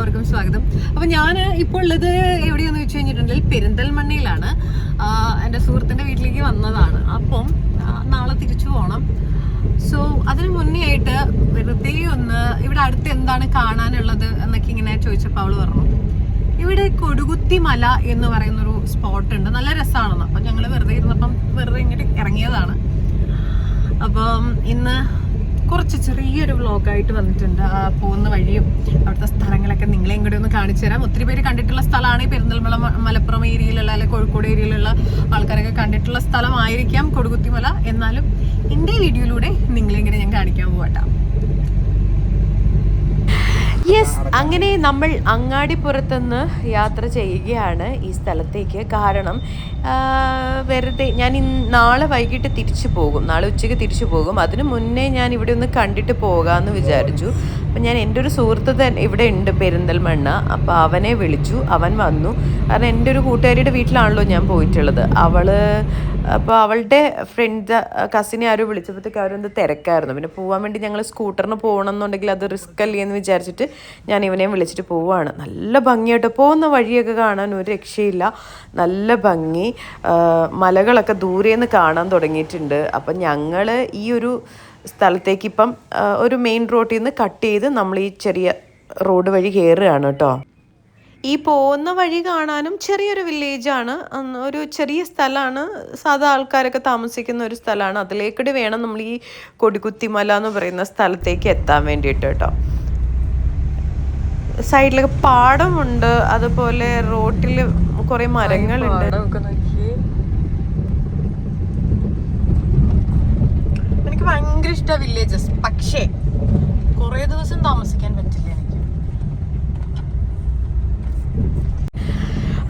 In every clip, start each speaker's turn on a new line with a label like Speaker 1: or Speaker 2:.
Speaker 1: എല്ലാവർക്കും സ്വാഗതം. അപ്പൊ ഞാൻ ഇപ്പോൾ ഉള്ളത് എവിടെയാന്ന് വെച്ച് കഴിഞ്ഞിട്ടുണ്ടെങ്കിൽ പെരിന്തൽമണ്ണയിലാണ്. എൻ്റെ സുഹൃത്തിന്റെ വീട്ടിലേക്ക് വന്നതാണ്. അപ്പം നാളെ തിരിച്ചു പോകണം. സോ അതിന് മുന്നേ ആയിട്ട് വെറുതെ ഒന്ന് ഇവിടെ അടുത്ത് എന്താണ് കാണാനുള്ളത് എന്നൊക്കെ ഇങ്ങനെ ചോദിച്ചപ്പോൾ അവള് പറഞ്ഞു ഇവിടെ കൊടുകുത്തി മല എന്ന് പറയുന്നൊരു സ്പോട്ട് ഉണ്ട്, നല്ല രസമാണെന്ന്. അപ്പം ഞങ്ങൾ വെറുതെ ഇരുന്നപ്പം വെറുതെ ഇങ്ങോട്ട് ഇറങ്ങിയതാണ്. അപ്പം ഇന്ന് കുറച്ച് ചെറിയൊരു വ്ളോഗായിട്ട് വന്നിട്ടുണ്ട്. പോകുന്ന വഴിയും അവിടുത്തെ സ്ഥലങ്ങളൊക്കെ നിങ്ങളെയും കൂടെ ഒന്ന് കാണിച്ചു തരാം. ഒത്തിരി പേര് കണ്ടിട്ടുള്ള സ്ഥലമാണ് ഈ പെരിന്തൽമണ്ണ, മലപ്പുറം ഏരിയയിലുള്ള അല്ലെങ്കിൽ കോഴിക്കോട് ഏരിയയിലുള്ള ആൾക്കാരൊക്കെ കണ്ടിട്ടുള്ള സ്ഥലമായിരിക്കാം കൊടുകുത്തിമല. എന്നാലും എൻ്റെ വീഡിയോയിലൂടെ നിങ്ങളെയും കൂടെ ഞാൻ കാണിക്കാൻ പോകട്ടെ. യെസ്, അങ്ങനെ നമ്മൾ അങ്ങാടിപ്പുറത്തുനിന്ന് യാത്ര ചെയ്യുകയാണ് ഈ സ്ഥലത്തേക്ക്. കാരണം വെറുതെ ഞാൻ നാളെ വൈകിട്ട് തിരിച്ചു പോകും, നാളെ ഉച്ചയ്ക്ക് തിരിച്ചു പോകും. അതിന് മുന്നേ ഞാൻ ഇവിടെ ഒന്ന് കണ്ടിട്ട് പോകാമെന്ന് വിചാരിച്ചു. അപ്പം ഞാൻ എൻ്റെ ഒരു സുഹൃത്ത് തന്നെ ഇവിടെ ഉണ്ട് പെരിന്തൽമണ്ണ. അപ്പോൾ അവനെ വിളിച്ചു, അവൻ വന്നു. കാരണം എൻ്റെ ഒരു കൂട്ടുകാരിയുടെ വീട്ടിലാണല്ലോ ഞാൻ പോയിട്ടുള്ളത്. അപ്പോൾ അവളുടെ ഫ്രണ്ട് കസിനെ ആരും വിളിച്ചപ്പോഴത്തേക്ക് അവരെന്ത് തിരക്കായിരുന്നു. പിന്നെ പോകാൻ വേണ്ടി ഞങ്ങൾ സ്കൂട്ടറിന് പോകണം എന്നുണ്ടെങ്കിൽ അത് റിസ്ക് അല്ലേ എന്ന് വിചാരിച്ചിട്ട് ഞാൻ ഇവനെയും വിളിച്ചിട്ട് പോവുകയാണ്. നല്ല ഭംഗിയായിട്ട് പോകുന്ന വഴിയൊക്കെ കാണാൻ ഒരു രക്ഷയില്ല, നല്ല ഭംഗി. മലകളൊക്കെ ദൂരേന്ന് കാണാൻ തുടങ്ങിയിട്ടുണ്ട്. അപ്പം ഞങ്ങൾ ഈ ഒരു സ്ഥലത്തേക്ക് ഇപ്പം ഒരു മെയിൻ റോഡിൽ നിന്ന് കട്ട് ചെയ്ത് നമ്മൾ ഈ ചെറിയ റോഡ് വഴി കയറുകയാണ് കേട്ടോ. ഈ പോകുന്ന വഴി കാണാനും ചെറിയൊരു വില്ലേജാണ്, ഒരു ചെറിയ സ്ഥലമാണ്, സാധാ ആൾക്കാരൊക്കെ താമസിക്കുന്ന ഒരു സ്ഥലമാണ്. അതിലേക്കൂടി വേണം നമ്മൾ ഈ കൊടികുത്തിമല എന്ന് പറയുന്ന സ്ഥലത്തേക്ക് എത്താൻ വേണ്ടിയിട്ട് കേട്ടോ. സൈഡിലൊക്കെ പാടമുണ്ട്, അതുപോലെ റോട്ടിൽ കുറെ മരങ്ങളുണ്ട്. എനിക്ക് ഭയങ്കര ഇഷ്ടമാണ് വില്ലേജസ്, പക്ഷേ കുറെ ദിവസം താമസിക്കാൻ പറ്റില്ല എനിക്ക്.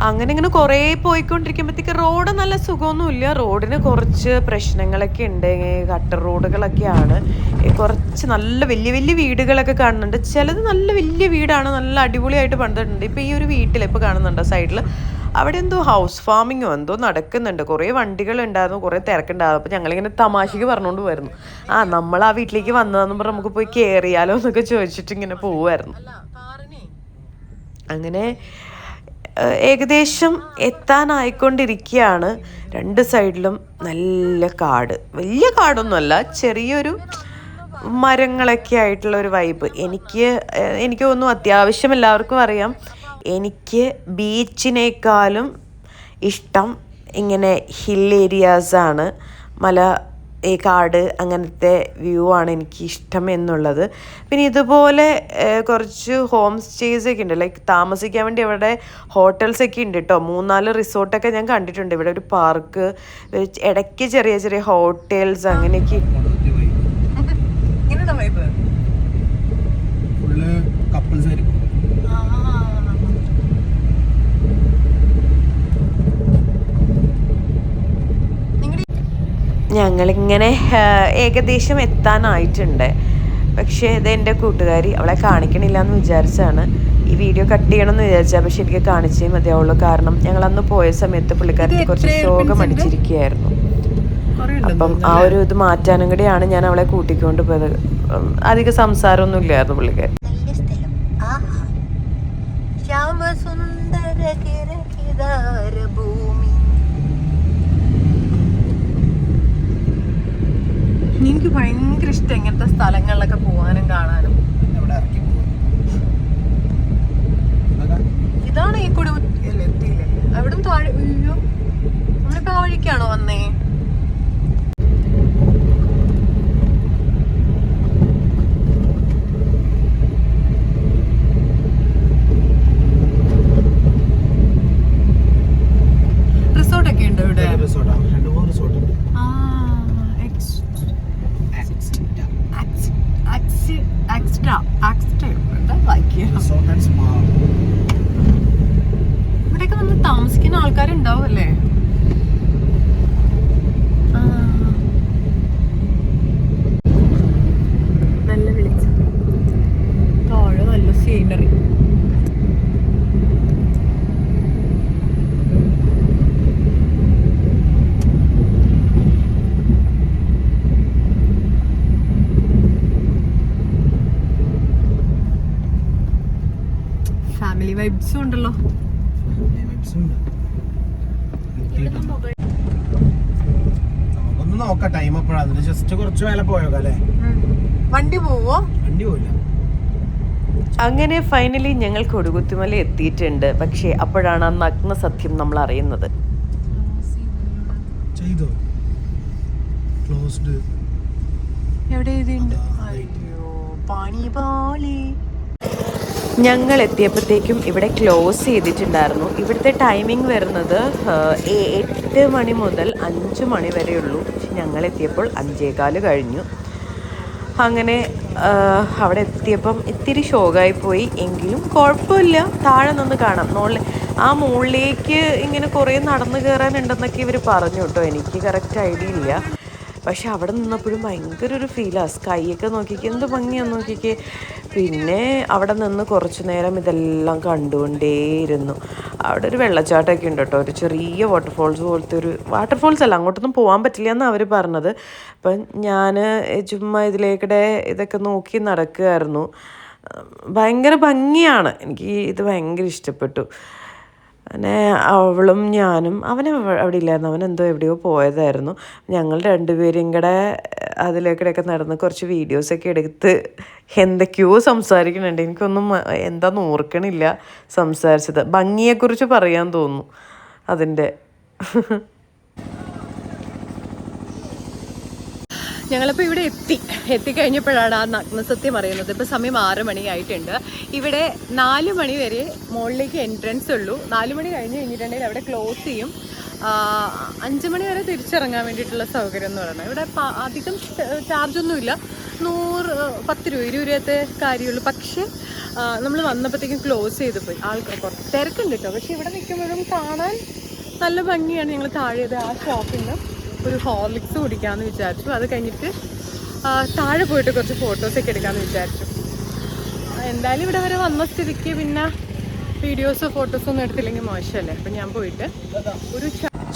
Speaker 1: അങ്ങനെ ഇങ്ങനെ കുറേ പോയിക്കൊണ്ടിരിക്കുമ്പോഴത്തേക്ക് റോഡ് നല്ല സുഖമൊന്നുമില്ല. റോഡിന് കുറച്ച് പ്രശ്നങ്ങളൊക്കെ ഉണ്ട്, കട്ടർ റോഡുകളൊക്കെയാണ്. കുറച്ച് നല്ല വലിയ വലിയ വീടുകളൊക്കെ കാണുന്നുണ്ട്. ചിലത് നല്ല വലിയ വീടാണ്, നല്ല അടിപൊളിയായിട്ട് പണിതിട്ടുണ്ട്. ഇപ്പോൾ ഈ ഒരു വീട്ടിൽ ഇപ്പോൾ കാണുന്നുണ്ട് സൈഡിൽ, അവിടെ എന്തോ ഹൗസ് ഫാമിങ്ങോ എന്തോ നടക്കുന്നുണ്ട്. കുറേ വണ്ടികളുണ്ടായിരുന്നു, കുറേ തിരക്കുണ്ടായിരുന്നു. അപ്പോൾ ഞങ്ങളിങ്ങനെ തമാശയ്ക്ക് പറഞ്ഞുകൊണ്ട് വരുന്നു, നമ്മൾ ആ വീട്ടിലേക്ക് വന്നതെന്ന് പറഞ്ഞാൽ നമുക്ക് പോയി കയറിയാലോ എന്നൊക്കെ ചോദിച്ചിട്ട് ഇങ്ങനെ പോവുമായിരുന്നു. അങ്ങനെ ഏകദേശം എത്താനായിക്കൊണ്ടിരിക്കുകയാണ്. രണ്ട് സൈഡിലും നല്ല കാട്, വലിയ കാടൊന്നുമല്ല, ചെറിയൊരു മരങ്ങളൊക്കെ ആയിട്ടുള്ള ഒരു വൈബ്. എനിക്ക് തോന്നുന്നു അത്യാവശ്യം എല്ലാവർക്കും അറിയാം, എനിക്ക് ബീച്ചിനേക്കാളും ഇഷ്ടം ഇങ്ങനെ ഹിൽ ഏരിയാസാണ്. ഈ കാട് അങ്ങനത്തെ വ്യൂ ആണ് എനിക്ക് ഇഷ്ടം എന്നുള്ളത്. പിന്നെ ഇതുപോലെ കുറച്ച് ഹോം സ്റ്റേസ് ഒക്കെ ഉണ്ട്, ലൈക്ക് താമസിക്കാൻ വേണ്ടി അവിടെ ഹോട്ടൽസൊക്കെ ഉണ്ട് കേട്ടോ. 3-4 റിസോർട്ടൊക്കെ ഞാൻ കണ്ടിട്ടുണ്ട്. ഇവിടെ ഒരു പാർക്ക്, ഇടയ്ക്ക് ചെറിയ ചെറിയ ഹോട്ടൽസ് അങ്ങനെയൊക്കെ. ഞങ്ങളിങ്ങനെ ഏകദേശം എത്താനായിട്ടുണ്ട്. പക്ഷേ ഇത് എൻ്റെ കൂട്ടുകാരി, അവളെ കാണിക്കണില്ല എന്ന് വിചാരിച്ചാണ് ഈ വീഡിയോ കട്ട് ചെയ്യണമെന്ന് വിചാരിച്ചാൽ. പക്ഷെ എനിക്ക് കാണിച്ചേ മതിയാവുള്ളൂ, കാരണം ഞങ്ങൾ അന്ന് പോയ സമയത്ത് പുള്ളിക്കാരത്തി കുറച്ച് ശോകം അടിച്ചിരിക്കുകയായിരുന്നു. അപ്പം ആ ഒരു ഇത് മാറ്റാനും കൂടിയാണ് ഞാൻ അവളെ കൂട്ടിക്കൊണ്ട് പോയത്. അധികം സംസാരമൊന്നും ഇല്ലായിരുന്നു പുള്ളിക്കാരി. എനിക്ക് ഭയങ്കര ഇഷ്ടം ഇങ്ങനത്തെ സ്ഥലങ്ങളിലൊക്കെ പോകാനും കാണാനും. ഇതാണ് ഈ എത്തിയില്ലേ അവിടെ താഴെ. അയ്യോ, നമ്മളിപ്പോ ആ വഴിക്കാണോ വന്നേ? റിസോർട്ടൊക്കെ ഉണ്ട് ഇവിടെ. ഇവിടെയൊക്കെ നമ്മൾ താമസിക്കുന്ന ആൾക്കാരുണ്ടാവും അല്ലേ? നല്ല വെളിച്ചം, താഴെ നല്ല സീനറി. ഫാമിലി വൈബ്സും ഉണ്ടല്ലോ.
Speaker 2: നമുക്കൊന്ന് നോക്കാം ടൈം എപ്പോഴാണ്. ജസ്റ്റ് കുറച്ച് വേല പോയോക്കാം അല്ലേ?
Speaker 1: വണ്ടി പോവോ?
Speaker 2: വണ്ടി പോവില്ല.
Speaker 1: അങ്ങനെ ഫൈനലി ഞങ്ങൾ കൊടുകുത്തിമല എത്തിയിട്ടുണ്ട്. പക്ഷേ അപ്പോഴാണ് ആ നഗ്ന സത്യം നമ്മൾ അറിയുന്നത്. ഞങ്ങൾ എത്തിയപ്പോഴത്തേക്കും ഇവിടെ ക്ലോസ് ചെയ്തിട്ടുണ്ടായിരുന്നു. ഇവിടുത്തെ ടൈമിംഗ് വരുന്നത് 8 മണി മുതൽ 5 മണി വരെയുള്ളൂ. ഞങ്ങൾ എത്തിയപ്പോൾ 5:15 കഴിഞ്ഞു. അങ്ങനെ അവിടെ എത്തിയപ്പം ഇത്തിരി ഷോക്കായി പോയി. എങ്കിലും കുഴപ്പമില്ല, താഴെ നിന്ന് കാണാം. ആ മുകളിലേക്ക് ഇങ്ങനെ കുറേ നടന്നു കയറാനുണ്ടെന്നൊക്കെ ഇവർ പറഞ്ഞു കേട്ടോ. എനിക്ക് കറക്റ്റ് ഐഡിയ ഇല്ല. പക്ഷെ അവിടെ നിന്നപ്പോഴും ഭയങ്കര ഒരു ഫീലാണ്. സ്കൈയൊക്കെ നോക്കിക്കേ, എന്ത് ഭംഗിയാന്ന് നോക്കിക്കേ. പിന്നെ അവിടെ നിന്ന് കുറച്ച് നേരം ഇതെല്ലാം കണ്ടുകൊണ്ടേയിരുന്നു. അവിടെ ഒരു വെള്ളച്ചാട്ടമൊക്കെ ഉണ്ട് കേട്ടോ, ഒരു ചെറിയ വാട്ടർഫോൾസ് പോലത്തെ ഒരു വാട്ടർഫോൾസ് അല്ല, അങ്ങോട്ടൊന്നും പോകാൻ പറ്റില്ല എന്നാണ് അവർ പറഞ്ഞത്. അപ്പം ഞാൻ ചുമ്മാ ഇതിലേക്കിടെ ഇതൊക്കെ നോക്കി നടക്കുകയായിരുന്നു. ഭയങ്കര ഭംഗിയാണ്, എനിക്ക് ഇത് ഭയങ്കര ഇഷ്ടപ്പെട്ടു. അങ്ങനെ അവളും ഞാനും, അവൻ അവിടെ ഇല്ലായിരുന്നു, അവൻ എന്തോ എവിടെയോ പോയതായിരുന്നു. ഞങ്ങൾ രണ്ടുപേരും കൂടെ അതിലേക്കിടെയൊക്കെ നടന്ന് കുറച്ച് വീഡിയോസൊക്കെ എടുത്ത് എന്തൊക്കെയോ സംസാരിക്കുന്നുണ്ട്. എനിക്കൊന്നും എന്താണെന്ന് ഓർക്കണില്ല സംസാരിച്ചത്. ഭംഗിയെക്കുറിച്ച് പറയാൻ തോന്നുന്നു അതിൻ്റെ. ഞങ്ങളിപ്പോൾ ഇവിടെ എത്തിക്കഴിഞ്ഞപ്പോഴാണ് ആ നഗ്നസത്യം അറിയുന്നത്. ഇപ്പോൾ സമയം 6 മണിയായിട്ടുണ്ട്. ഇവിടെ 4 മണി വരെ മുകളിലേക്ക് എൻട്രൻസ് ഉള്ളൂ. 4 മണി കഴിഞ്ഞ് കഴിഞ്ഞിട്ടുണ്ടെങ്കിൽ അവിടെ ക്ലോസ് ചെയ്യും. 5 മണി വരെ തിരിച്ചിറങ്ങാൻ വേണ്ടിയിട്ടുള്ള സൗകര്യം എന്ന് പറയുന്നത്. ഇവിടെ അധികം ചാർജൊന്നുമില്ല, 10 രൂപ 20 രൂപത്തെ കാര്യമുള്ളൂ. പക്ഷേ നമ്മൾ വന്നപ്പോഴത്തേക്കും ക്ലോസ് ചെയ്ത് പോയി. ആൾക്കാർ കുറച്ച് തിരക്കുണ്ട് കേട്ടോ. പക്ഷേ ഇവിടെ നിൽക്കുമ്പോഴും കാണാൻ നല്ല ഭംഗിയാണ്. ഞങ്ങൾ താഴെ ആ ഷോപ്പിൽ നിന്ന് ഒരു ഹോർലിക്സ് കുടിക്കാമെന്ന് വിചാരിച്ചു. അത് കഴിഞ്ഞിട്ട് താഴെ പോയിട്ട് കുറച്ച് ഫോട്ടോസൊക്കെ എടുക്കാമെന്ന് വിചാരിച്ചു. എന്തായാലും ഇവിടെ വരെ വന്ന സ്ഥിതിക്ക് പിന്നെ വീഡിയോസോ ഫോട്ടോസോ ഒന്നും എടുത്തില്ലെങ്കിൽ മോശമല്ലേ. അപ്പം ഞാൻ പോയിട്ട് ഒരു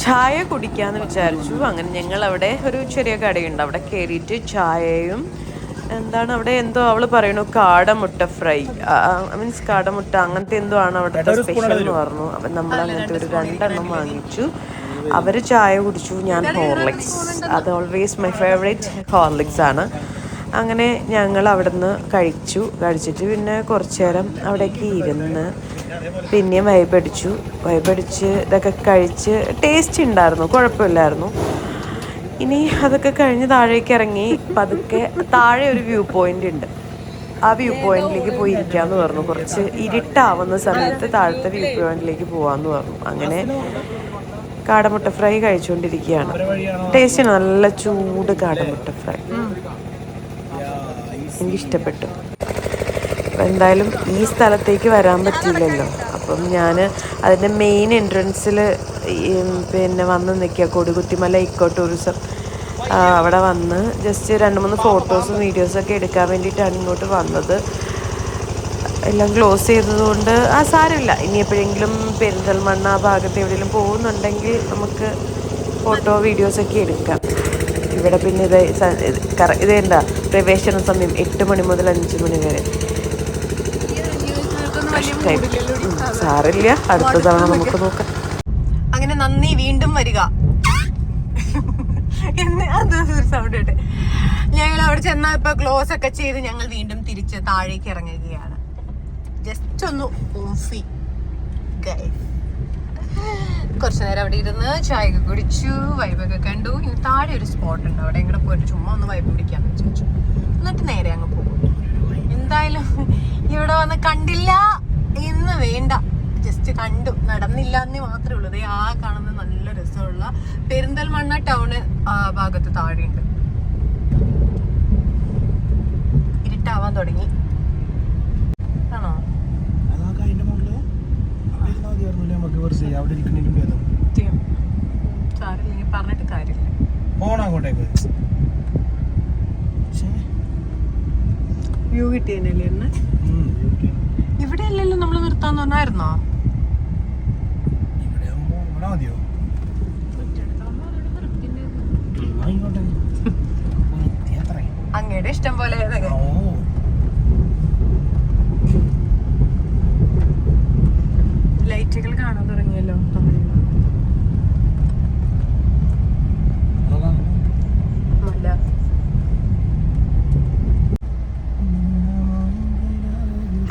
Speaker 1: ചായ കുടിക്കാമെന്ന് വിചാരിച്ചു. അങ്ങനെ ഞങ്ങൾ അവിടെ ഒരു ചെറിയ കടയുണ്ട്, അവിടെ കയറിയിട്ട് ചായയും എന്താണ് അവിടെ എന്തോ അവൾ പറയണു കാടമുട്ട ഫ്രൈ, മീൻസ് കാടമുട്ട അങ്ങനത്തെ എന്തോ ആണ് അവിടുത്തെ സ്പെഷ്യൽ എന്ന് പറഞ്ഞു. അപ്പം നമ്മൾ അങ്ങനത്തെ ഒരു 2 എണ്ണം വാങ്ങിച്ചു. അവർ ചായ കുടിച്ചു, ഞാൻ ഹോർലിക്സ്. അത് ഓൾവേസ് മൈ ഫേവറേറ്റ് ഹോർലിക്സ് ആണ്. അങ്ങനെ ഞങ്ങൾ അവിടെ നിന്ന് കഴിച്ചിട്ട് പിന്നെ കുറച്ച് നേരം അവിടേക്ക് ഇരുന്ന് പിന്നെയും വൈബടിച്ച് ഇതൊക്കെ കഴിച്ച് ടേസ്റ്റ് ഉണ്ടായിരുന്നു, കുഴപ്പമില്ലായിരുന്നു. ഇനി അതൊക്കെ കഴിഞ്ഞ് താഴേക്ക് ഇറങ്ങി പതുക്കെ താഴെ ഒരു വ്യൂ പോയിന്റ് ഉണ്ട്. ആ വ്യൂ പോയിന്റിലേക്ക് പോയി ഇരിക്കാമെന്ന് പറഞ്ഞു. കുറച്ച് ഇരുട്ടാവുന്ന സമയത്ത് താഴത്തെ വ്യൂ പോയിന്റിലേക്ക് പോകാമെന്ന് പറഞ്ഞു. അങ്ങനെ കാടമുട്ട ഫ്രൈ കഴിച്ചുകൊണ്ടിരിക്കുകയാണ്. ടേസ്റ്റിന് നല്ല ചൂട് കാടമുട്ട ഫ്രൈ എനിക്കിഷ്ടപ്പെട്ടു. അപ്പം എന്തായാലും ഈ സ്ഥലത്തേക്ക് വരാൻ പറ്റില്ലല്ലോ. അപ്പം ഞാൻ അതിൻ്റെ മെയിൻ എൻട്രൻസിൽ പിന്നെ വന്ന് നിൽക്കുക, കൊടുകുത്തിമല ഇക്കോ ടൂറിസം. അവിടെ വന്ന് ജസ്റ്റ് 2-3 ഫോട്ടോസും വീഡിയോസൊക്കെ എടുക്കാൻ വേണ്ടിയിട്ടാണ് ഇങ്ങോട്ട് വന്നത്. എല്ലാം ക്ലോസ് ചെയ്തതുകൊണ്ട് സാരമില്ല. ഇനി എപ്പോഴെങ്കിലും പെരിന്തൽമണ്ണ ആ ഭാഗത്ത് എവിടെയെങ്കിലും പോകുന്നുണ്ടെങ്കിൽ നമുക്ക് ഫോട്ടോ വീഡിയോസൊക്കെ എടുക്കാം. ഇവിടെ പിന്നെ ഇതെന്താ പ്രവേശന സമയം 8 മണി മുതൽ 5 മണി വരെ. സാരില്ല, അടുത്ത തവണ നമുക്ക് നോക്കാം. അങ്ങനെ നന്ദി, വീണ്ടും വരിക. സൗണ്ട് ഇട്ട് ഞങ്ങൾ അവിടെ ചെന്നാൽ ഇപ്പൊ ക്ലോസ് ഒക്കെ ചെയ്ത് ഞങ്ങൾ വീണ്ടും തിരിച്ച് താഴേക്ക് ഇറങ്ങുകയാണ്. ജസ്റ്റ് ഒന്ന് ഓഫി കുറച്ചു നേരം അവിടെ ഇരുന്ന് ചായയൊക്കെ കുടിച്ചു, വൈബൊക്കെ കണ്ടു. ഇനി താഴെ ഒരു സ്പോട്ട് ഉണ്ട്, അവിടെ ഇങ്ങോട്ട് പോയിട്ട് ചുമ്മാ ഒന്ന് വൈബ് പിടിക്കാന്ന് വിചാരിച്ചു. എന്നിട്ട് നേരെ അങ്ങ് പോകും. എന്തായാലും ഇവിടെ വന്ന് കണ്ടില്ല എന്ന് വേണ്ട, ജസ്റ്റ് കണ്ടു, നടന്നില്ല എന്നേ മാത്രമേ ഉള്ളൂ. ആ കാണുന്ന നല്ല രസമുള്ള പെരിന്തൽമണ്ണ ടൗണ് ഭാഗത്ത് താഴെയുണ്ട്. ഇരുട്ടാവാൻ തുടങ്ങി. ആണോ? പറഞ്ഞിട്ട് കാര്യമില്ല. വ്യൂ കിട്ടിയല്ലേ എന്നെ? ഇവിടെ അല്ലല്ലോ നമ്മള് നിർത്താന്ന് പറഞ്ഞായിരുന്നോ? അങ്ങയുടെ ഇഷ്ടം പോലെ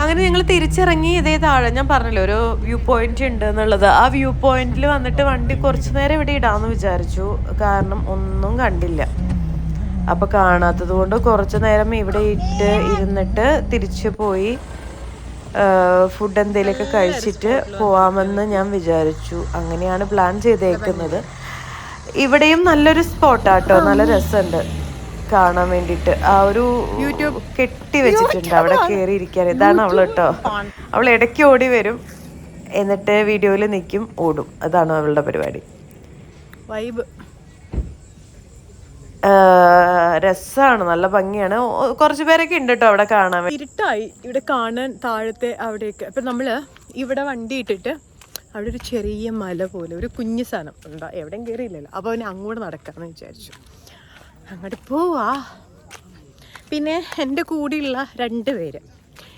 Speaker 1: അങ്ങനെ ഞങ്ങൾ തിരിച്ചിറങ്ങി ഇതേ താഴെ ഞാൻ പറഞ്ഞല്ലോ ഒരു വ്യൂ പോയിന്റ് ഉണ്ട് എന്നുള്ളത്. ആ വ്യൂ പോയിന്റിൽ വന്നിട്ട് വണ്ടി കുറച്ചു നേരം ഇവിടെ ഇടാമെന്ന് വിചാരിച്ചു, കാരണം ഒന്നും കണ്ടില്ല. അപ്പോൾ കാണാത്തത് കൊണ്ട് കുറച്ചു നേരം ഇവിടെ ഇരുന്നിട്ട് തിരിച്ചു പോയി ഫുഡ് എന്തെങ്കിലുമൊക്കെ കഴിച്ചിട്ട് പോവാമെന്ന് ഞാൻ വിചാരിച്ചു. അങ്ങനെയാണ് പ്ലാൻ ചെയ്തേക്കുന്നത്. ഇവിടെയും നല്ലൊരു സ്പോട്ടാട്ടോ, നല്ല രസമുണ്ട് കാണാൻ വേണ്ടിയിട്ട്. ആ ഒരു യൂട്യൂബ് കെട്ടി വെച്ചിട്ടുണ്ട് അവിടെ കയറി ഇരിക്കാൻ. ഇതാണ് അവള് കേട്ടോ. അവൾ ഇടയ്ക്ക് ഓടി വരും, എന്നിട്ട് വീഡിയോയിൽ നിൽക്കും, ഓടും. അതാണ് അവളുടെ പരിപാടി.
Speaker 3: വൈബ്
Speaker 1: രസമാണ്, നല്ല ഭംഗിയാണ്. കുറച്ച് പേരൊക്കെ ഉണ്ട് കേട്ടോ അവിടെ കാണാൻ.
Speaker 3: ഇരുട്ടായി ഇവിടെ കാണാൻ താഴത്തെ അവിടെയൊക്കെ. അപ്പം നമ്മൾ ഇവിടെ വണ്ടി ഇട്ടിട്ട് അവിടെ ഒരു ചെറിയ മല പോലെ ഒരു കുഞ്ഞു സാധനം ഉണ്ടോ, എവിടെയും കയറിയില്ലല്ലോ. അപ്പോൾ അവന് അങ്ങോട്ട് നടക്കാമെന്ന് വിചാരിച്ചു. അങ്ങോട്ട് പോവാ. പിന്നെ എൻ്റെ കൂടെയുള്ള 2 പേര്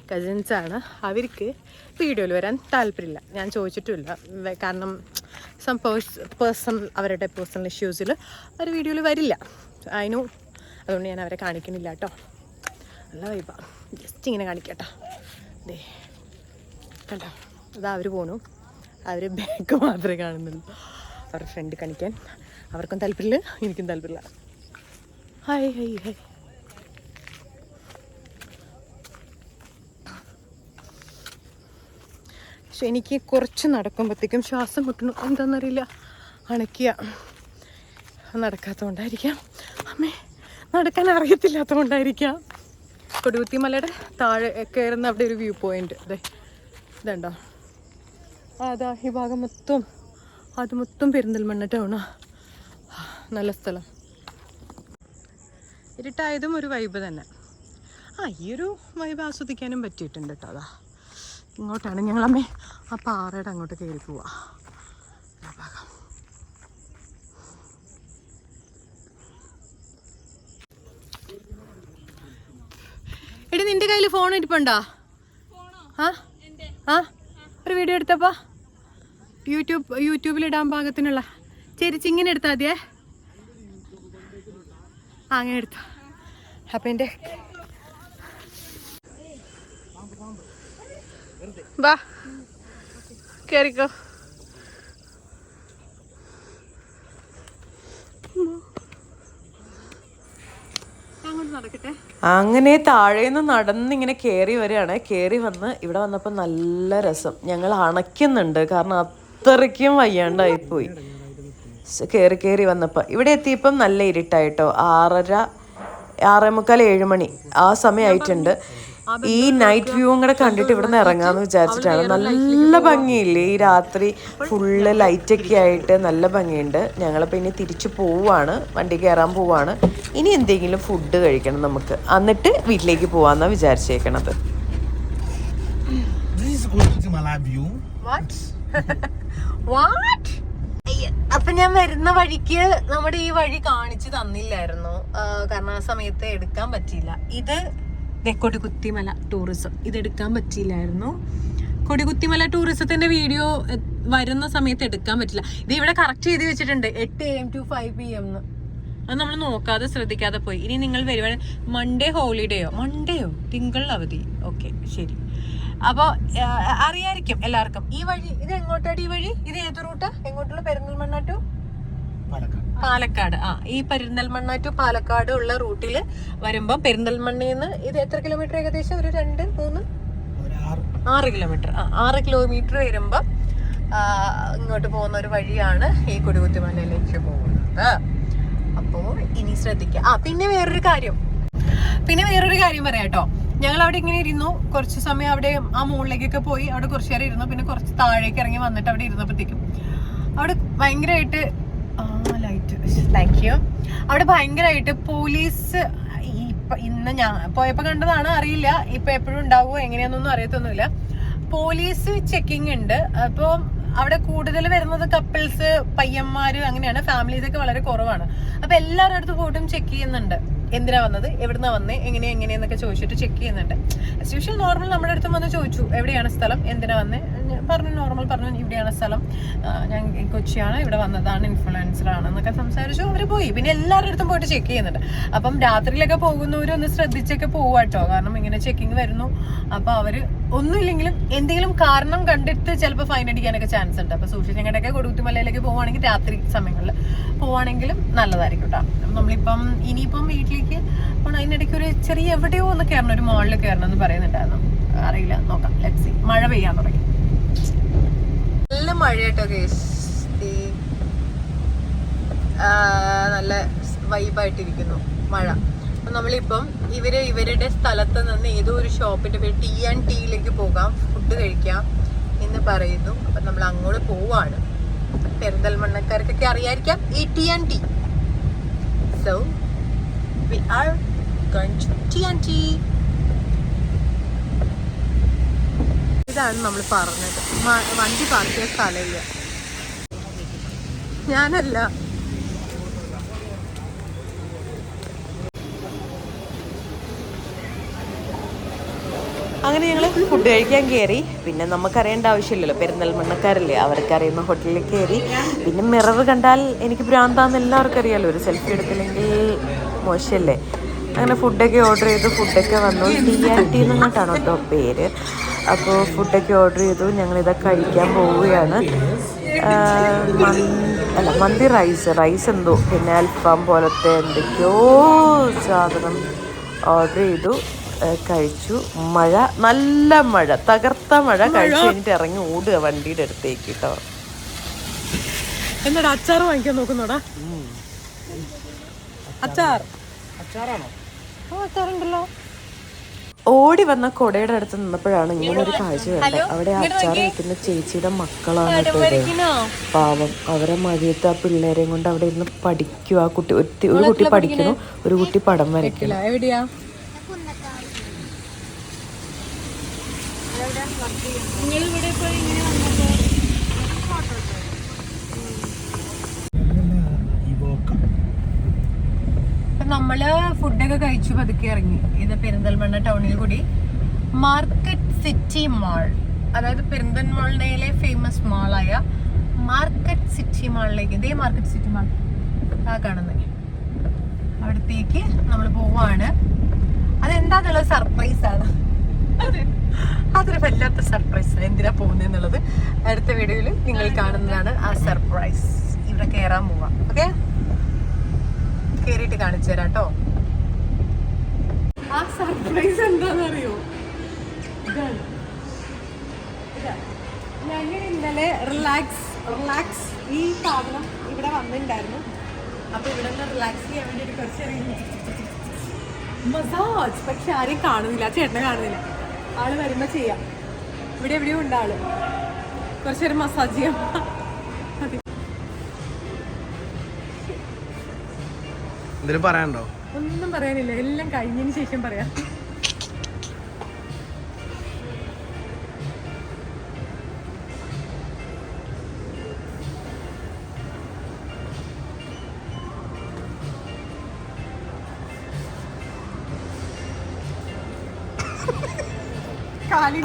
Speaker 3: കസിൻസാണ്. അവർക്ക് വീഡിയോയിൽ വരാൻ താല്പര്യമില്ല, ഞാൻ ചോദിച്ചിട്ടുമില്ല. കാരണം സം അവരുടെ പേഴ്സണൽ ഇഷ്യൂസിൽ അവർ വീഡിയോയിൽ വരില്ല. അതിനു അതുകൊണ്ട് ഞാൻ അവരെ കാണിക്കുന്നില്ല കേട്ടോ. നല്ല വൈബാണ്, ജസ്റ്റ് ഇങ്ങനെ കാണിക്കട്ടോ. ദേ കണ്ടോ, അതാ അവർ പോണു. അവർ ബാക്ക് മാത്രമേ കാണുന്നുള്ളൂ. അവരുടെ ഫ്രണ്ട് കാണിക്കാൻ അവർക്കും താല്പര്യമില്ല, എനിക്കും താല്പര്യമില്ല. Hi hi hi. പക്ഷെ എനിക്ക് കുറച്ച് നടക്കുമ്പോഴത്തേക്കും ശ്വാസം മുട്ടണു, എന്താണെന്നറിയില്ല. അണക്കിയ നടക്കാത്തതുകൊണ്ടായിരിക്കാം, അമ്മേ നടക്കാൻ അറിയത്തില്ലാത്തതുകൊണ്ടായിരിക്കാം. കൊടുകുത്തി മലയുടെ താഴെ കയറുന്ന അവിടെ ഒരു വ്യൂ പോയിന്റ്. അതെ ഇതുണ്ടോ, അതാ ഈ ഭാഗം മൊത്തം, അത് മൊത്തം പെരിന്തൽമണ്ണ ടൗണാ. നല്ല സ്ഥലം. ഇരുട്ടായതും ഒരു വൈബ് തന്നെ. ഈ ഒരു വൈബ് ആസ്വദിക്കാനും പറ്റിയിട്ടുണ്ട് കേട്ടോ. അതാ ഇങ്ങോട്ടാണ് ഞങ്ങളമ്മേ ആ പാറയുടെ അങ്ങോട്ട് കയറി പോവാ. ആ ഭാഗം എടി നിന്റെ കയ്യിൽ ഫോൺ ഇരിപ്പുണ്ടോ? ഒരു വീഡിയോ എടുത്തപ്പോ യൂട്യൂബിലിടാൻ പാകത്തിനുള്ള ചെരിച്ച് ഇങ്ങനെ എടുത്താൽ മതിയേ. അങ്ങനെ എടുത്തു. അപ്പം എൻ്റെ വാ കയറിക്കോ.
Speaker 1: അങ്ങനെ താഴേന്ന് നടന്നിങ്ങനെ കയറി വരികയാണ്. കയറി വന്ന് ഇവിടെ വന്നപ്പോൾ നല്ല രസം. ഞങ്ങൾ അണയ്ക്കുന്നുണ്ട്, കാരണം അത്രയ്ക്കും വയ്യാണ്ടായിപ്പോയി. കയറി വന്നപ്പോൾ ഇവിടെ എത്തിയപ്പം നല്ല ഇരുട്ടായിട്ടോ. 6:30, 6:45, 7 മണി ആ സമയമായിട്ടുണ്ട്. ഈ നൈറ്റ് വ്യൂവും കൂടെ കണ്ടിട്ട് ഇവിടെ നിന്ന് ഇറങ്ങാമെന്ന് വിചാരിച്ചിട്ടാണ്. നല്ല ഭംഗിയില്ലേ ഈ രാത്രി, ഫുള്ള് ലൈറ്റൊക്കെ ആയിട്ട് നല്ല ഭംഗിയുണ്ട്. ഞങ്ങളിപ്പോൾ ഇനി തിരിച്ചു പോവാണ്, വണ്ടി കയറാൻ പോവാണ്. ഇനി എന്തെങ്കിലും ഫുഡ് കഴിക്കണം നമുക്ക്, എന്നിട്ട് വീട്ടിലേക്ക് പോവാന്നാണ് വിചാരിച്ചേക്കണത്.
Speaker 3: അപ്പൊ ഞാൻ വരുന്ന വഴിക്ക് നമ്മുടെ ഈ വഴി കാണിച്ചു തന്നില്ലായിരുന്നു, കാരണം ആ സമയത്ത് എടുക്കാൻ പറ്റിയില്ല. ഇത് കൊടികുത്തിമല ടൂറിസം, ഇതെടുക്കാൻ പറ്റിയില്ലായിരുന്നു. കൊടികുത്തിമല ടൂറിസത്തിന്റെ വീഡിയോ വരുന്ന സമയത്ത് എടുക്കാൻ പറ്റില്ല. ഇത് ഇവിടെ കറക്റ്റ് ചെയ്ത് വെച്ചിട്ടുണ്ട് 8 AM to 5 PM എന്ന്. അത് നമ്മൾ നോക്കാതെ ശ്രദ്ധിക്കാതെ പോയി. ഇനി നിങ്ങൾ വരുവാണ് മൺഡേ ഹോളിഡേയോ, തിങ്കൾ അവധി. ഓക്കെ ശരി. അപ്പോൾ അറിയായിരിക്കും എല്ലാവർക്കും ഈ വഴി. ഇത് എങ്ങോട്ടാണ് ഈ വഴി? ഇത് ഏത് റൂട്ടാ? എങ്ങോട്ടുള്ള? പെരിന്തൽമണ്ണ ടു പാലക്കാട്. ഈ പെരിന്തൽമണ്ണ ടു പാലക്കാട് ഉള്ള റൂട്ടിൽ വരുമ്പോൾ പെരിന്തൽമണ്ണയിൽ നിന്ന് ഇത് എത്ര കിലോമീറ്റർ? ഏകദേശം ഒരു 6 കിലോമീറ്റർ. 6 കിലോമീറ്റർ വരുമ്പോൾ ഇങ്ങോട്ട് പോകുന്ന ഒരു വഴിയാണ് ഈ കൊടികുത്തിമലയിലേക്ക് പോകുന്നത്. അപ്പോൾ ഇനി ശ്രദ്ധിക്കുക. പിന്നെ വേറൊരു കാര്യം പറയാം കേട്ടോ. ഞങ്ങൾ അവിടെ ഇങ്ങനെ ഇരുന്നു, കുറച്ച് സമയം അവിടെ ആ മുകളിലേക്കൊക്കെ പോയി അവിടെ കുറച്ച് നേരം ഇരുന്നു. പിന്നെ കുറച്ച് താഴേക്ക് ഇറങ്ങി വന്നിട്ട് അവിടെ ഇരുന്നപ്പോഴത്തേക്കും അവിടെ ഭയങ്കരമായിട്ട് അവിടെ ഭയങ്കരമായിട്ട് പോലീസ്, ഇന്ന് ഞാൻ പോയപ്പോ കണ്ടതാണ്, അറിയില്ല ഇപ്പൊ എപ്പോഴും ഉണ്ടാവുമോ എങ്ങനെയാന്നൊന്നും അറിയത്തൊന്നുമില്ല. പോലീസ് ചെക്കിങ് ഉണ്ട്. അപ്പോൾ അവിടെ കൂടുതൽ വരുന്നത് കപ്പിൾസ്, പയ്യന്മാര്, അങ്ങനെയാണ്. ഫാമിലീസൊക്കെ വളരെ കുറവാണ്. അപ്പൊ എല്ലാവരുടെ അടുത്ത് പോയിട്ടും ചെക്ക് ചെയ്യുന്നുണ്ട്. എന്തിനാ വന്നത്, എവിടുന്നാ വന്നേ, എങ്ങനെയെന്നൊക്കെ ചോദിച്ചിട്ട് ചെക്ക് ചെയ്യുന്നുണ്ട്. ആസ് യൂഷ്വൽ നോർമൽ നമ്മുടെ അടുത്തും വന്ന് ചോദിച്ചു എവിടെയാണ് സ്ഥലം, എന്തിനാ വന്നേ, പറഞ്ഞു, നോർമൽ പറഞ്ഞു ഇവിടെയാണ് സ്ഥലം, ഞാൻ കൊച്ചിയാണ്, ഇവിടെ വന്നതാണ്, ഇൻഫ്ലുവൻസർ ആണെന്നൊക്കെ സംസാരിച്ചു. അവർ പോയി. പിന്നെ എല്ലാവരുടെ അടുത്തും പോയിട്ട് ചെക്ക് ചെയ്യുന്നുണ്ട്. അപ്പം രാത്രിയിലൊക്കെ പോകുന്നവരൊന്ന് ശ്രദ്ധിച്ചൊക്കെ പോവാട്ടോ, കാരണം ഇങ്ങനെ ചെക്കിങ് വരുന്നു. അപ്പൊ അവര് ഒന്നുമില്ലെങ്കിലും എന്തെങ്കിലും കാരണം കണ്ടിട്ട് ചിലപ്പോൾ ഫൈൻ അടിക്കാനൊക്കെ ചാൻസ് ഉണ്ട്. അപ്പൊ സൂക്ഷിച്ച് ഞങ്ങളുടെയൊക്കെ കൊടുക്കുമലയിലേക്ക് പോവുകയാണെങ്കിൽ രാത്രി സമയങ്ങളിൽ പോവുകയാണെങ്കിലും നല്ലതായിരിക്കും കേട്ടോ. നമ്മളിപ്പം ഇനിയിപ്പം വീട്ടിലേക്ക് പോകണം. അതിനിടയ്ക്ക് ഒരു ചെറിയ എവിടെയോ ഒന്ന് കയറണം, ഒരു മോളിൽ കയറണം എന്ന് പറയുന്നുണ്ടായിരുന്നു. അറിയില്ല, നോക്കാം. Let's see. മഴ പെയ്യാൻ തുടങ്ങി. നല്ല മഴ കേട്ടോ ഗേസ്. നല്ല വൈബായിട്ടിരിക്കുന്നു മഴ. അപ്പം നമ്മളിപ്പം ഇവരുടെ സ്ഥലത്ത് നിന്ന് ഏതോ ഒരു ഷോപ്പിന്റെ പേര് T&Tയിലേക്ക് പോകാം, ഫുഡ് കഴിക്കാം എന്ന് പറയുന്നു. അപ്പം നമ്മൾ അങ്ങോട്ട് പോവാണ്. പെരിന്തൽമണ്ണക്കാർക്കൊക്കെ അറിയായിരിക്കാം ഈ T&T. So we are going to T&T. ഇതാണ് നമ്മൾ പറഞ്ഞത്. വണ്ടി പാർക്ക് ചെയ്യാൻ സ്ഥലമില്ല. ഞാനല്ല,
Speaker 1: അങ്ങനെ ഞങ്ങൾ ഫുഡ് കഴിക്കാൻ കയറി. പിന്നെ നമുക്കറിയേണ്ട ആവശ്യമില്ലല്ലോ, പെരിന്തൽമണ്ണക്കാരല്ലേ, അവർക്കറിയുന്ന ഹോട്ടലിൽ കയറി. പിന്നെ മിറർ കണ്ടാൽ എനിക്ക് ഭ്രാന്താന്ന് എല്ലാവർക്കും അറിയാമല്ലോ, ഒരു സെൽഫി എടുത്തില്ലെങ്കിൽ മോശമല്ലേ. അങ്ങനെ ഫുഡൊക്കെ ഓർഡർ ചെയ്തു. ഫുഡൊക്കെ വന്നു. T&T എന്നിട്ടാണ് കേട്ടോ പേര്. അപ്പോൾ ഫുഡൊക്കെ ഓർഡർ ചെയ്തു. ഞങ്ങളിതൊക്കെ കഴിക്കാൻ പോവുകയാണ്. മന്തി റൈസ് എന്തോ, പിന്നെ അൽഫാം പോലത്തെ എന്തൊക്കെയോ സാധനം ഓർഡർ ചെയ്തു, കഴിച്ചു. മഴ, നല്ല മഴ, തകർത്ത മഴ. കഴിച്ചു കഴിഞ്ഞിട്ട് ഇറങ്ങി ഓടുക വണ്ടിയുടെ അടുത്തേക്ക് കേട്ടോ.
Speaker 3: എന്നോട് അച്ചാർ വാങ്ങിക്കാൻ നോക്കുന്നോടാ.
Speaker 2: അച്ചാറാണോ?
Speaker 3: അച്ചാറുണ്ടല്ലോ.
Speaker 1: ഓടി വന്ന കൊടയുടെ അടുത്ത് നിന്നപ്പോഴാണ് ഇങ്ങനെ ഒരു കാഴ്ച കണ്ടത്. അവിടെ അച്ചാർ വയ്ക്കുന്ന ചേച്ചിയുടെ മക്കളാണ് കേട്ടോ. പാവം, അവരെ മഴയത്ത് ആ പിള്ളേരെയും കൊണ്ട് അവിടെ ഇരുന്ന് പഠിക്കുക. ആ കുട്ടി ഒരു കുട്ടി പഠിക്കുന്നു, ഒരു കുട്ടി പടം വരയ്ക്കുന്നു.
Speaker 3: എവിടെയാ? നമ്മള് ഫുഡൊക്കെ കഴിച്ചു പതുക്കെ ഇറങ്ങി. ഇത് പെരിന്തൽമണ്ണ ടൗണിൽ കൂടി മാർക്കറ്റ് സിറ്റി മാൾ, അതായത് പെരിന്തൽമണ്ണയിലെ ഫേമസ് മാളായ മാർക്കറ്റ് സിറ്റി മാളിലേക്ക്, ഇതേ മാർക്കറ്റ് സിറ്റി മാൾ ആ കാണുന്നത്, അവിടത്തേക്ക് നമ്മൾ പോവാണ്. അതെന്താന്നുള്ളത് സർപ്രൈസ് ആണ്. അതൊരു വല്ലാത്ത സർപ്രൈസ്. എന്തിനാ പോകുന്നതെന്നുള്ളത് അടുത്ത വീഡിയോയിൽ നിങ്ങൾ കാണുന്നതാണ്. ആ സർപ്രൈസ് ഇവിടെ കയറാൻ പോവാം. ഓക്കെ, കേറിയിട്ട് കാണിച്ചു തരാം കേട്ടോ. ആ സർപ്രൈസ് എന്താണെന്നറിയോ? ഇതാണ്. ഞങ്ങൾ ഇന്നലെ റിലാക്സ് ഈ സാധനം ഇവിടെ വന്നിട്ടുണ്ടായിരുന്നു. അപ്പൊ ഇവിടെ നിന്ന് റിലാക്സ് ചെയ്യാൻ വേണ്ടി കുറച്ച് മസാജ്, പക്ഷെ ആരെയും കാണുന്നില്ല, ചേട്ടനെ കാണുന്നില്ല. ആള് വരുമ്പോ ചെയ്യാം. ഇവിടെ എവിടെയും ഉണ്ട് ആള്. കുറച്ച് നേരം മസാജ് ചെയ്യാം.
Speaker 2: എന്തെങ്കിലും പറയാനുണ്ടോ?
Speaker 3: ഒന്നും പറയാനില്ല, എല്ലാം കഴിഞ്ഞതിന് ശേഷം പറയാം.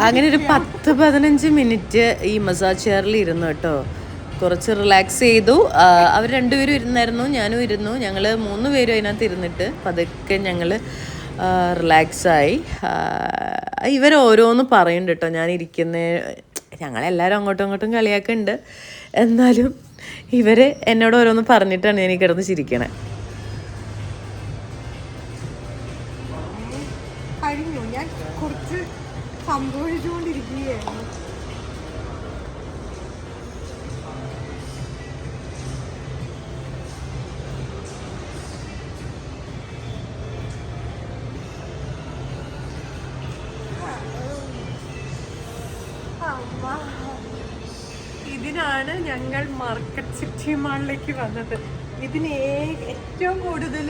Speaker 1: അങ്ങനെ ഒരു 10-15 മിനിറ്റ് ഈ മസാജ് ചെയറിൽ ഇരുന്നു കേട്ടോ. കുറച്ച് റിലാക്സ് ചെയ്തു. അവർ രണ്ടുപേരും ഇരുന്നായിരുന്നു, ഞാനും ഇരുന്നു. ഞങ്ങൾ 3 പേരും അതിനകത്ത് ഇരുന്നിട്ട് പതുക്കെ ഞങ്ങൾ റിലാക്സായി. ഇവർ ഓരോന്ന് പറയുന്നുണ്ട് കേട്ടോ. ഞങ്ങളെല്ലാവരും അങ്ങോട്ടും ഇങ്ങോട്ടും കളിയാക്കുന്നുണ്ട്. എന്നാലും ഇവർ എന്നോട് ഓരോന്ന് പറഞ്ഞിട്ടാണ് ഞാൻ ഈ കിടന്ന് ചിരിക്കണേ.
Speaker 3: ഞാൻ കുറച്ച് സന്തോഷിച്ചുകൊണ്ടിരിക്കുകയായിരുന്നു. ഇതിനാണ് ഞങ്ങൾ മാർക്കറ്റ് സിറ്റി മാളിലേക്ക് വന്നത്. ഇതിന് ഏറ്റവും കൂടുതൽ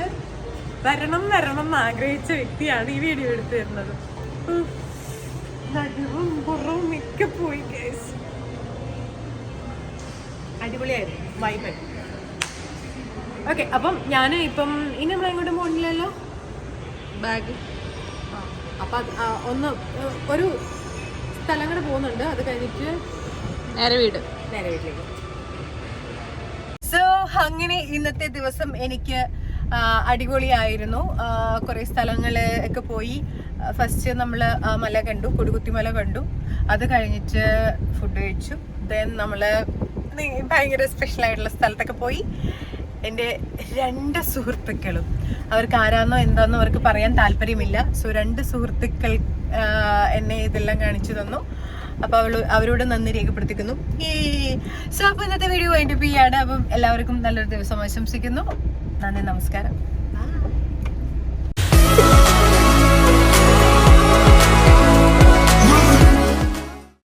Speaker 3: വരണം എന്ന് ആഗ്രഹിച്ച വ്യക്തിയാണ് ഈ വീഡിയോ എടുത്തു തരുന്നത്. നടുവും പുറവും ഒക്കെ പോയി കേസ്. അടിപൊളിയായിരുന്നു, വൈബ്. ഓക്കെ, അപ്പം ഞാൻ ഇപ്പം ഇനി നമ്മൾ എങ്ങോട്ടും പോകണില്ലല്ലോ. ബാഗ് അപ്പം ഒരു സ്ഥലം കൂടെ പോകുന്നുണ്ട്. അത് കഴിഞ്ഞിട്ട് നേരെ വീട്.
Speaker 1: നേരെ വീട്ടിലേക്ക്.
Speaker 3: സോ അങ്ങനെ ഇന്നത്തെ ദിവസം എനിക്ക് അടിപൊളിയായിരുന്നു. കുറേ സ്ഥലങ്ങൾ ഒക്കെ പോയി. ഫസ്റ്റ് നമ്മൾ മല കണ്ടു, കൊടുകുത്തിമല കണ്ടു. അത് കഴിഞ്ഞിട്ട് ഫുഡ് കഴിച്ചു. ദെൻ നമ്മൾ ഭയങ്കര സ്പെഷ്യൽ ആയിട്ടുള്ള സ്ഥലത്തൊക്കെ പോയി. എൻ്റെ 2 സുഹൃത്തുക്കളും, അവർക്ക് ആരാന്നോ എന്താന്നോ അവർക്ക് പറയാൻ താല്പര്യമില്ല. സോ 2 സുഹൃത്തുക്കൾ എന്നെ ഇതെല്ലാം കാണിച്ചു തന്നു. അപ്പോൾ അവരോട് നന്ദി രേഖപ്പെടുത്തിക്കുന്നു. സോ അപ്പോൾ ഇന്നത്തെ വീഡിയോ വൈൻഡപ്പ് ചെയ്യാണ്. അപ്പം എല്ലാവർക്കും നല്ലൊരു ദിവസം ആശംസിക്കുന്നു. നന്ദി, നമസ്കാരം.